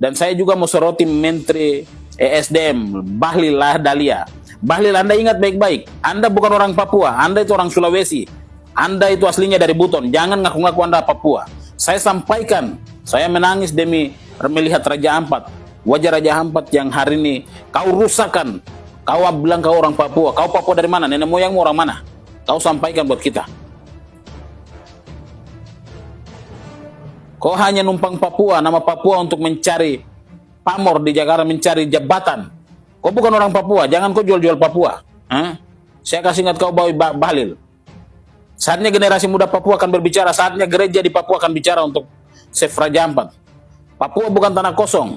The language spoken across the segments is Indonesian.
Dan saya juga mau soroti Menteri ESDM, Bahlil Lahadalia. Bahlil, Anda ingat baik-baik, Anda bukan orang Papua, Anda itu orang Sulawesi. Anda itu aslinya dari Buton, jangan ngaku-ngaku Anda Papua. Saya sampaikan, saya menangis demi melihat Raja Ampat, wajah Raja Ampat yang hari ini kau rusakkan. Kau bilang kau orang Papua, kau Papua dari mana? Nenek moyangmu orang mana? Kau sampaikan buat kita. Kau hanya numpang Papua, nama Papua untuk mencari pamor di Jakarta, mencari jabatan. Kau bukan orang Papua, jangan kau jual-jual Papua. Saya kasih ingat kau Bahlil. Saatnya generasi muda Papua akan berbicara, saatnya gereja di Papua akan bicara untuk save Raja Ampat. Papua bukan tanah kosong.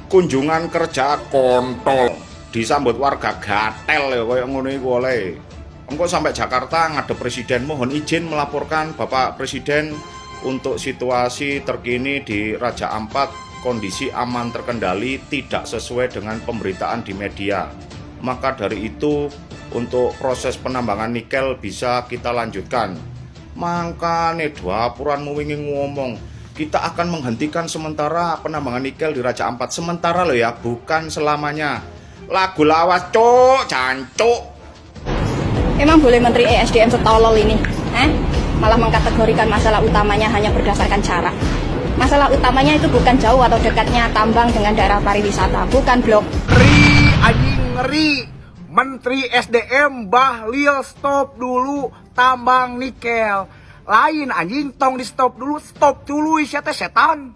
Kunjungan kerja kontol disambut warga gatel ya kayak ngono iku oleh. Engko sampai Jakarta ngadep presiden, mohon izin melaporkan Bapak Presiden untuk situasi terkini di Raja Ampat, kondisi aman terkendali, tidak sesuai dengan pemberitaan di media. Maka dari itu untuk proses penambangan nikel bisa kita lanjutkan. Makanya Dwapuran wingi ngomong kita akan menghentikan sementara penambangan nikel di Raja Ampat. Sementara loh ya, bukan selamanya. Lagu lawas cuk, jancuk. Emang boleh Menteri ESDM setolol ini? Malah mengkategorikan masalah utamanya hanya berdasarkan jarak. Masalah utamanya itu bukan jauh atau dekatnya tambang dengan daerah pariwisata, bukan blok. Ngeri, anjing ngeri. Menteri SDM Bahlil stop dulu tambang nikel. Lain anjing tong di stop dulu siapa setan.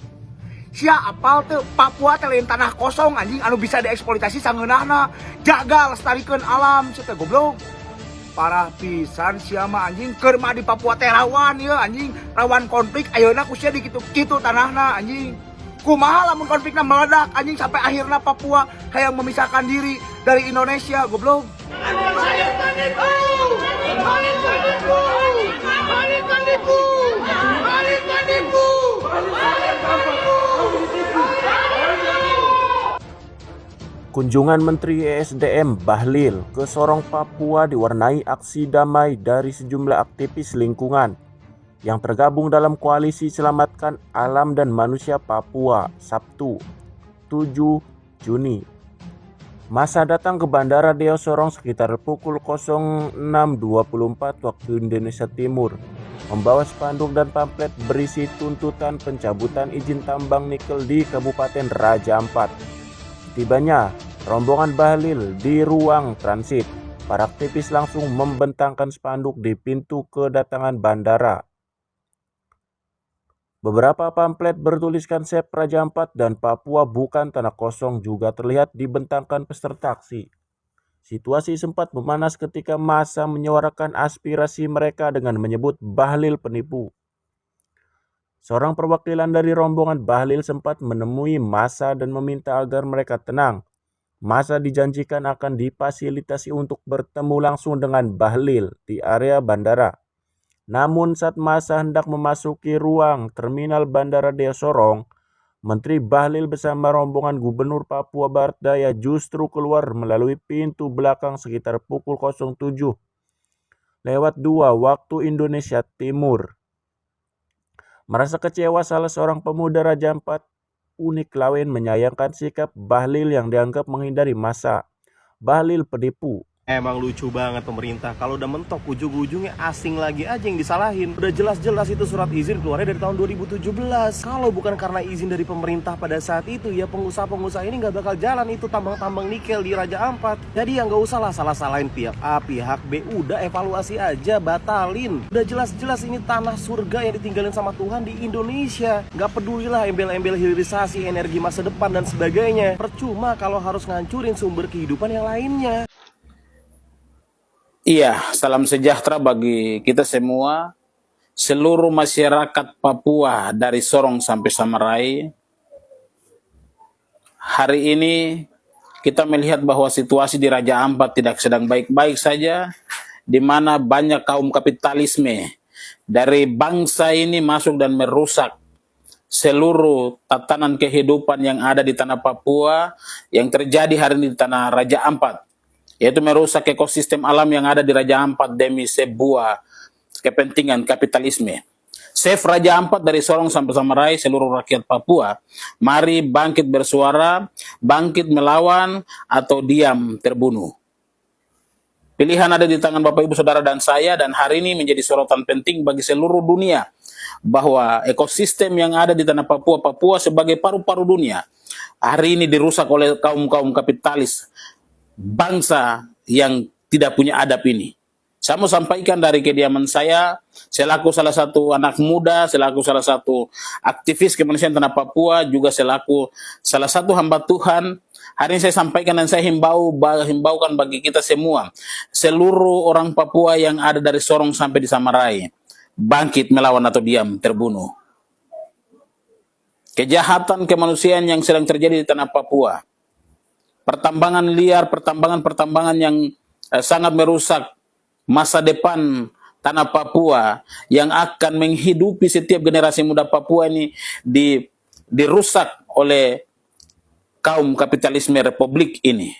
Sia apal tuh Papua teh lain tanah kosong anjing anu bisa dieksploitasi sangeunahna. Jaga lestarikan alam siapa goblok. Parah pisan siapa anjing keur di Papua teh rawan ya anjing, rawan konflik ayeuna ku sia di kitu tanahna anjing. Kumaha lamun konflikna meledak anjing sampai akhirnya Papua hayang memisahkan diri dari Indonesia goblok. Kunjungan Menteri ESDM Bahlil ke Sorong, Papua diwarnai aksi damai dari sejumlah aktivis lingkungan yang tergabung dalam koalisi Selamatkan Alam dan Manusia Papua, Sabtu 7 Juni. Masa datang ke Bandara Deo Sorong sekitar pukul 06.24 waktu Indonesia Timur, membawa spanduk dan pamflet berisi tuntutan pencabutan izin tambang nikel di Kabupaten Raja Ampat. Tibanya rombongan Bahlil di ruang transit, para aktivis langsung membentangkan spanduk di pintu kedatangan bandara. Beberapa pamflet bertuliskan Save Raja Ampat dan Papua bukan tanah kosong juga terlihat dibentangkan peserta aksi. Situasi sempat memanas ketika massa menyuarakan aspirasi mereka dengan menyebut Bahlil penipu. Seorang perwakilan dari rombongan Bahlil sempat menemui massa dan meminta agar mereka tenang. Massa dijanjikan akan difasilitasi untuk bertemu langsung dengan Bahlil di area bandara. Namun saat massa hendak memasuki ruang terminal Bandara Deo Sorong, Menteri Bahlil bersama rombongan Gubernur Papua Barat Daya justru keluar melalui pintu belakang sekitar pukul 07.02 waktu Indonesia Timur. Merasa kecewa, salah seorang pemuda Raja Ampat, Unik Lawen, menyayangkan sikap Bahlil yang dianggap menghindari massa. Bahlil penipu. Emang lucu banget pemerintah, kalau udah mentok ujung-ujungnya asing lagi aja yang disalahin. Udah jelas-jelas itu surat izin keluarnya dari tahun 2017. Kalau bukan karena izin dari pemerintah pada saat itu, ya pengusaha-pengusaha ini nggak bakal jalan itu tambang-tambang nikel di Raja Ampat. Jadi ya nggak usah lah salah-salahin pihak A, pihak B, udah evaluasi aja, batalin. Udah jelas-jelas ini tanah surga yang ditinggalin sama Tuhan di Indonesia. Nggak pedulilah embel-embel hilirisasi, energi masa depan dan sebagainya. Percuma kalau harus ngancurin sumber kehidupan yang lainnya. Iya, salam sejahtera bagi kita semua, seluruh masyarakat Papua dari Sorong sampai Samarai. Hari ini kita melihat bahwa situasi di Raja Ampat tidak sedang baik-baik saja, di mana banyak kaum kapitalisme dari bangsa ini masuk dan merusak seluruh tatanan kehidupan yang ada di tanah Papua yang terjadi hari ini di tanah Raja Ampat. Yaitu merusak ekosistem alam yang ada di Raja Ampat demi sebuah kepentingan kapitalisme. Save Raja Ampat dari Sorong sampai Samarai, seluruh rakyat Papua. Mari bangkit bersuara, bangkit melawan, atau diam terbunuh. Pilihan ada di tangan Bapak Ibu Saudara dan saya, dan hari ini menjadi sorotan penting bagi seluruh dunia bahwa ekosistem yang ada di tanah Papua, Papua sebagai paru-paru dunia, hari ini dirusak oleh kaum-kaum kapitalis bangsa yang tidak punya adab ini. Saya mau sampaikan dari kediaman saya, selaku salah satu anak muda, selaku salah satu aktivis kemanusiaan tanah Papua, juga selaku salah satu hamba Tuhan. Hari ini saya sampaikan dan saya himbaukan bagi kita semua, seluruh orang Papua yang ada dari Sorong sampai di Samarai, bangkit melawan atau diam terbunuh. Kejahatan kemanusiaan yang sedang terjadi di tanah Papua, pertambangan liar, pertambangan yang sangat merusak masa depan tanah Papua, yang akan menghidupi setiap generasi muda Papua ini dirusak oleh kaum kapitalisme republik ini.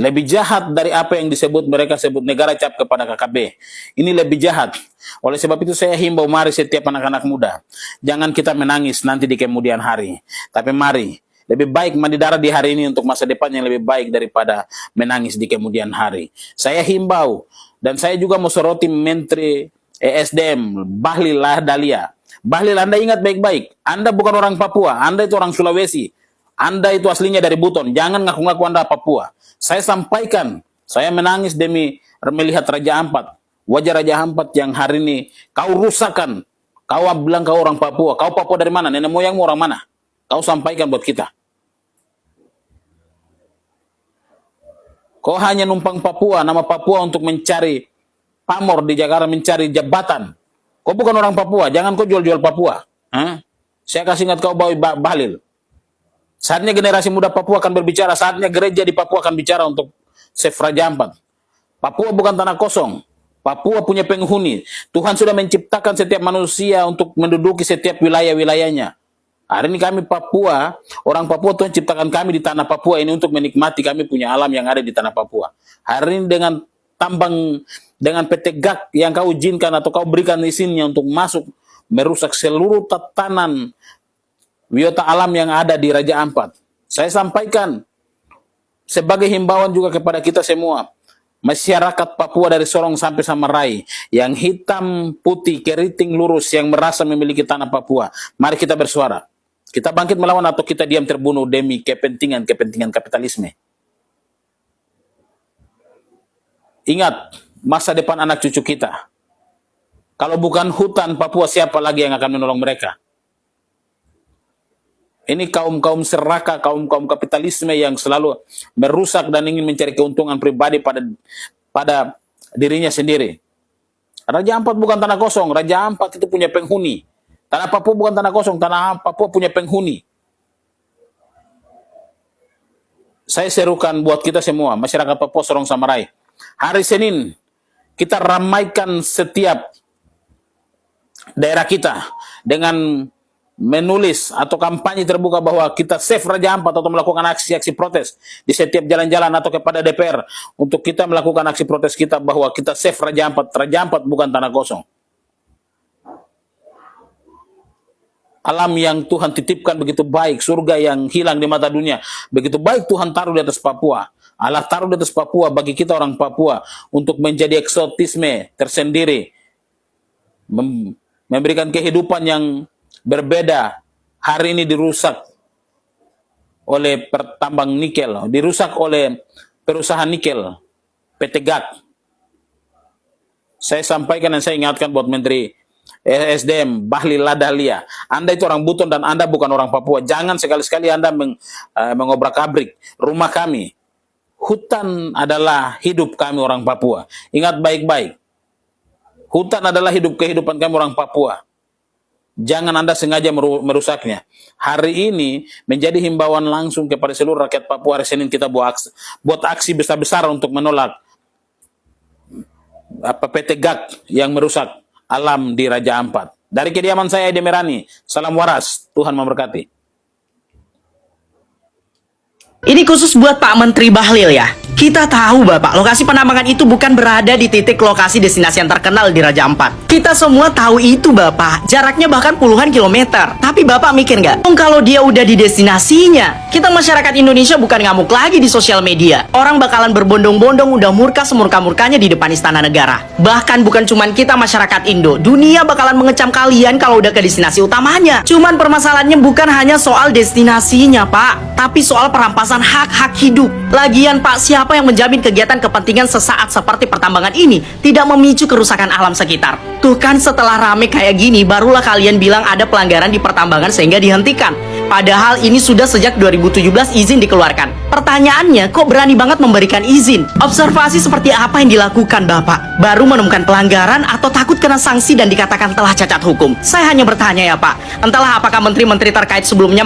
Lebih jahat dari apa yang mereka sebut negara cap kepada KKB. Ini lebih jahat. Oleh sebab itu saya himbau, mari setiap anak-anak muda, jangan kita menangis nanti di kemudian hari. Tapi mari, lebih baik mandi darah di hari ini untuk masa depan yang lebih baik daripada menangis di kemudian hari. Saya himbau, dan saya juga mau soroti Menteri ESDM, Bahlil Lahadalia. Bahlil, Anda ingat baik-baik, Anda bukan orang Papua, Anda itu orang Sulawesi. Anda itu aslinya dari Buton, jangan ngaku-ngaku Anda Papua. Saya sampaikan, saya menangis demi melihat Raja Ampat, wajah Raja Ampat yang hari ini kau rusakkan. Kau bilang kau orang Papua, kau Papua dari mana? Nenek moyangmu orang mana? Kau sampaikan buat kita. Kau hanya numpang Papua, nama Papua untuk mencari pamor di Jakarta, mencari jabatan. Kau bukan orang Papua, jangan kau jual-jual Papua. Saya kasih ingat kau Bahlil. Saatnya generasi muda Papua akan berbicara, saatnya gereja di Papua akan bicara untuk save Raja Ampat. Papua bukan tanah kosong. Papua punya penghuni. Tuhan sudah menciptakan setiap manusia untuk menduduki setiap wilayah-wilayahnya. Hari ini kami Papua, orang Papua, Tuhan ciptakan kami di tanah Papua ini untuk menikmati kami punya alam yang ada di tanah Papua. Hari ini dengan tambang, dengan PT GAK yang kau izinkan atau kau berikan izinnya untuk masuk, merusak seluruh tatanan biota alam yang ada di Raja Ampat. Saya sampaikan sebagai himbauan juga kepada kita semua, masyarakat Papua dari Sorong sampai Samarai, yang hitam, putih, keriting, lurus, yang merasa memiliki tanah Papua. Mari kita bersuara. Kita bangkit melawan atau kita diam terbunuh demi kepentingan kapitalisme. Ingat, masa depan anak cucu kita. Kalau bukan hutan Papua, siapa lagi yang akan menolong mereka? Ini kaum-kaum serakah, kaum-kaum kapitalisme yang selalu merusak dan ingin mencari keuntungan pribadi pada dirinya sendiri. Raja Ampat bukan tanah kosong, Raja Ampat itu punya penghuni. Tanah Papua bukan tanah kosong, tanah Papua punya penghuni. Saya serukan buat kita semua, masyarakat Papua Sorong Samarai. Hari Senin, kita ramaikan setiap daerah kita dengan menulis atau kampanye terbuka bahwa kita save Raja Ampat atau melakukan aksi-aksi protes di setiap jalan-jalan atau kepada DPR untuk kita melakukan aksi protes kita bahwa kita save Raja Ampat. Raja Ampat bukan tanah kosong. Alam yang Tuhan titipkan begitu baik, surga yang hilang di mata dunia, begitu baik Tuhan taruh di atas Papua. Allah taruh di atas Papua bagi kita orang Papua untuk menjadi eksotisme tersendiri, memberikan kehidupan yang berbeda. Hari ini dirusak oleh pertambang nikel, dirusak oleh perusahaan nikel, PT GAK. Saya sampaikan dan saya ingatkan buat Menteri ESDM, Bahlil Lahadalia. Anda itu orang Buton dan Anda bukan orang Papua. Jangan sekali-sekali Anda mengobrak-abrik rumah kami. Hutan adalah hidup kami orang Papua. Ingat baik-baik. Hutan adalah kehidupan kami orang Papua. Jangan Anda sengaja merusaknya. Hari ini menjadi himbauan langsung kepada seluruh rakyat Papua. Hari Senin kita buat aksi besar-besar untuk menolak PT GAK yang merusak alam di Raja Ampat. Dari kediaman saya, Edi Merani. Salam waras. Tuhan memberkati. Ini khusus buat Pak Menteri Bahlil ya. Kita tahu Bapak, lokasi penambangan itu bukan berada di titik lokasi destinasi yang terkenal di Raja Ampat. Kita semua tahu itu Bapak, jaraknya bahkan puluhan kilometer. Tapi Bapak mikir nggak? Kalau dia udah di destinasinya, kita masyarakat Indonesia bukan ngamuk lagi di sosial media. Orang bakalan berbondong-bondong udah murka semurka-murkanya di depan Istana Negara. Bahkan bukan cuman kita masyarakat Indo, dunia bakalan mengecam kalian kalau udah ke destinasi utamanya. Cuman permasalahannya bukan hanya soal destinasinya Pak, tapi soal perampasan hak-hak hidup. Lagian Pak, siapa yang menjamin kegiatan kepentingan sesaat seperti pertambangan ini tidak memicu kerusakan alam sekitar? Tuh kan setelah rame kayak gini, barulah kalian bilang ada pelanggaran di pertambangan sehingga dihentikan. Padahal ini sudah sejak 2017 izin dikeluarkan. Pertanyaannya, kok berani banget memberikan izin? Observasi seperti apa yang dilakukan Bapak? Baru menemukan pelanggaran atau takut kena sanksi dan dikatakan telah cacat hukum? Saya hanya bertanya ya Pak, entahlah apakah menteri-menteri terkait sebelumnya